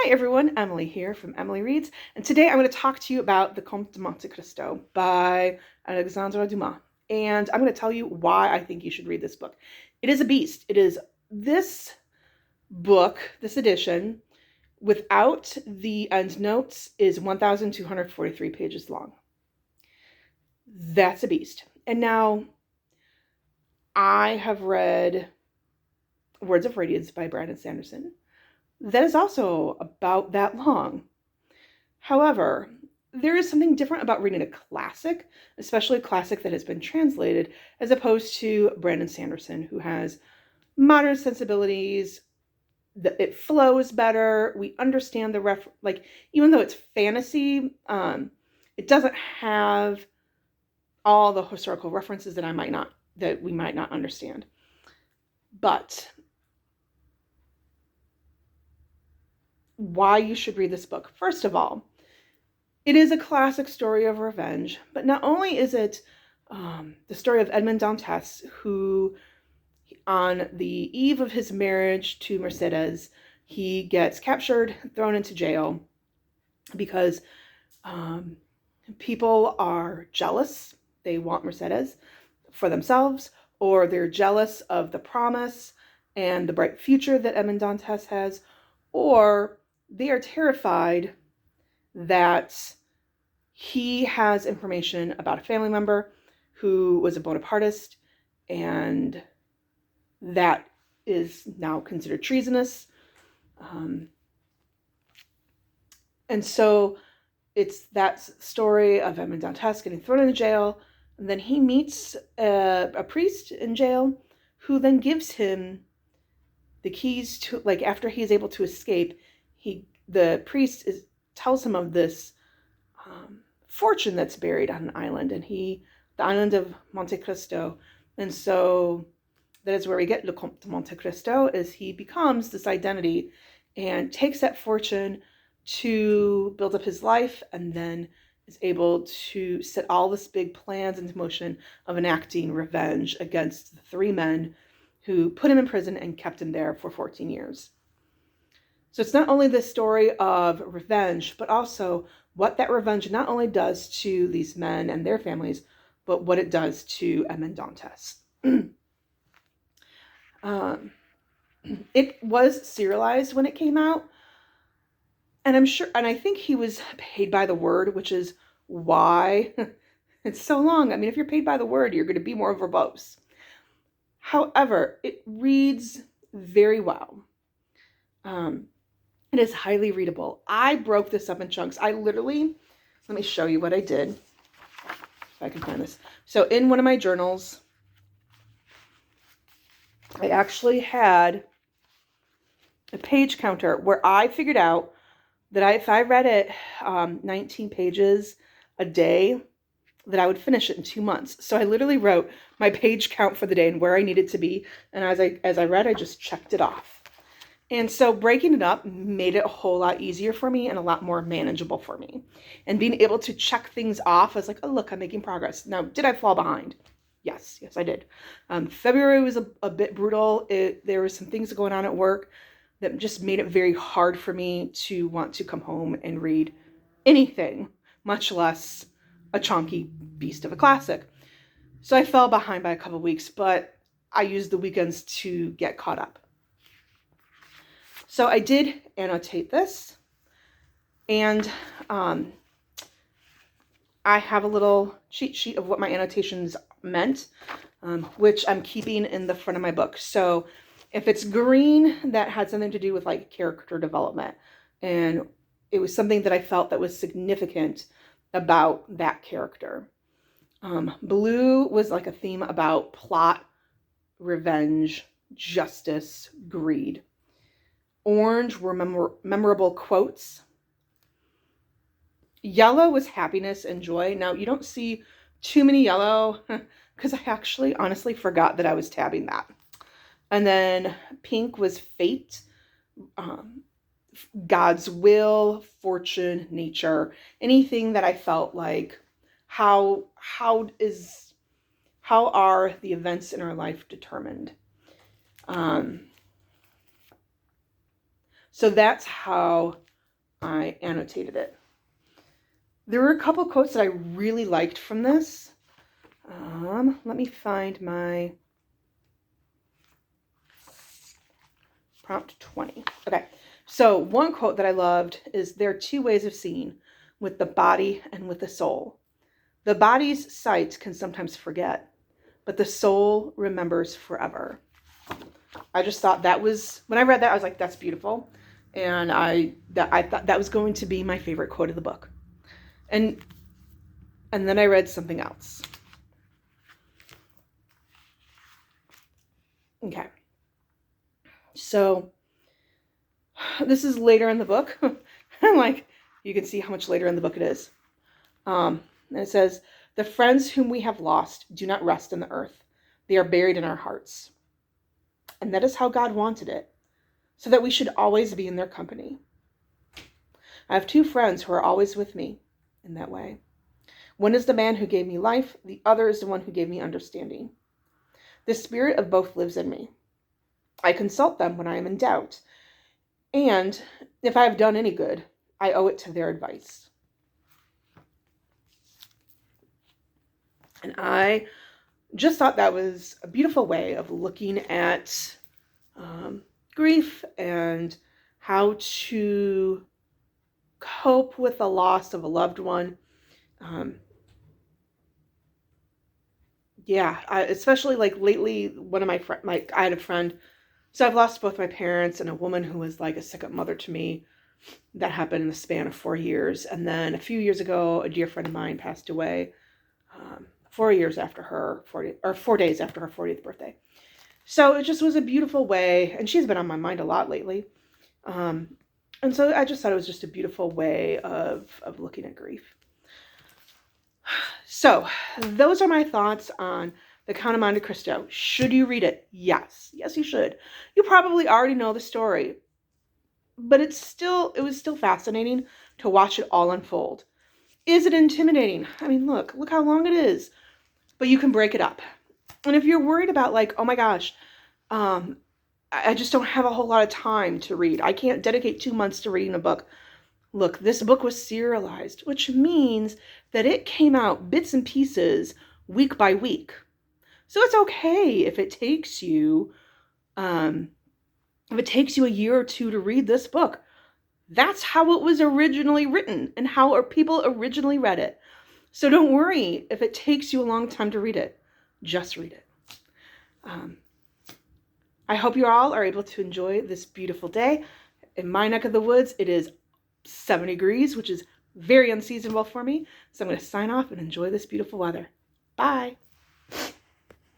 Hi everyone, Emily here from Emily Reads, and today I'm going to talk to you about The Comte de Monte Cristo by Alexandre Dumas, and I'm going to tell you why I think you should read this book. It is a beast. It is this book, this edition, without the endnotes, is 1,243 pages long. That's a beast. And now, I have read Words of Radiance by Brandon Sanderson. That is also about that long. However, there is something different about reading a classic, especially a classic that has been translated, as opposed to Brandon Sanderson, who has modern sensibilities. It flows better. We understand even though it's fantasy, it doesn't have all the historical references that we might not understand. But why you should read this book. First of all, it is a classic story of revenge, but not only is it the story of Edmond Dantes, who on the eve of his marriage to Mercedes, he gets captured, thrown into jail because people are jealous. They want Mercedes for themselves, or they're jealous of the promise and the bright future that Edmond Dantes has, or they are terrified that he has information about a family member who was a Bonapartist, and that is now considered treasonous. And so it's that story of Edmond Dantes getting thrown into jail, and then he meets a priest in jail who then gives him the keys to, after he's able to escape, the priest tells him of this fortune that's buried on an island, the island of Monte Cristo. And so that is where we get Le Comte de Monte Cristo, is he becomes this identity and takes that fortune to build up his life, and then is able to set all this big plans into motion of enacting revenge against the three men who put him in prison and kept him there for 14 years. So it's not only the story of revenge, but also what that revenge not only does to these men and their families, but what it does to Edmond Dantes. It was serialized when it came out, and I think he was paid by the word, which is why it's so long. I mean, if you're paid by the word, you're going to be more verbose. However, it reads very well. It is highly readable. I broke this up in chunks. Let me show you what I did, if I can find this. So in one of my journals, I actually had a page counter where I figured out that if I read it 19 pages a day, that I would finish it in 2 months. So I literally wrote my page count for the day and where I needed to be. And as I read, I just checked it off. And so breaking it up made it a whole lot easier for me and a lot more manageable for me. And being able to check things off, I was like, oh, look, I'm making progress. Now, did I fall behind? Yes, I did. February was a bit brutal. There were some things going on at work that just made it very hard for me to want to come home and read anything, much less a chunky beast of a classic. So I fell behind by a couple weeks, but I used the weekends to get caught up. So I did annotate this, and I have a little cheat sheet of what my annotations meant, which I'm keeping in the front of my book. So if it's green, that had something to do with character development, and it was something that I felt that was significant about that character. Blue was like a theme about plot, revenge, justice, greed. Orange were memorable quotes. Yellow was happiness and joy. Now, you don't see too many yellow because I actually honestly forgot that I was tabbing that. And then pink was fate, God's will, fortune, nature, anything that I felt like how are the events in our life determined. So that's how I annotated it. There were a couple quotes that I really liked from this. Let me find my prompt 20. Okay, so one quote that I loved is, there are two ways of seeing, with the body and with the soul. The body's sight can sometimes forget, but the soul remembers forever. I just thought that was, when I read that, I was like, that's beautiful. And I thought that was going to be my favorite quote of the book. And then I read something else. Okay. So this is later in the book. Like, you can see how much later in the book it is. And it says, the friends whom we have lost do not rest in the earth. They are buried in our hearts. And that is how God wanted it, so that we should always be in their company. I have two friends who are always with me in that way. One is the man who gave me life. The other is the one who gave me understanding. The spirit of both lives in me. I consult them when I am in doubt. And if I have done any good, I owe it to their advice. And I just thought that was a beautiful way of looking at grief and how to cope with the loss of a loved one. Especially like lately, one of my friends, I had a friend, so I've lost both my parents and a woman who was like a second mother to me. That happened in the span of 4 years. And then a few years ago, a dear friend of mine passed away 4 years after her 4 days after her 40th birthday. So it just was a beautiful way, and she's been on my mind a lot lately. And so I just thought it was just a beautiful way of looking at grief. So those are my thoughts on the Count of Monte Cristo. Should you read it? Yes. Yes, you should. You probably already know the story, but it was still fascinating to watch it all unfold. Is it intimidating? I mean, look how long it is, but you can break it up. And if you're worried about like, oh my gosh, I just don't have a whole lot of time to read. I can't dedicate 2 months to reading a book. Look, this book was serialized, which means that it came out bits and pieces week by week. So it's okay if it takes you, a year or two to read this book. That's how it was originally written and how people originally read it. So don't worry if it takes you a long time to read it. Just read it. I hope you all are able to enjoy this beautiful day. In my neck of the woods, it is 7 degrees, which is very unseasonable for me. So I'm going to sign off and enjoy this beautiful weather. Bye.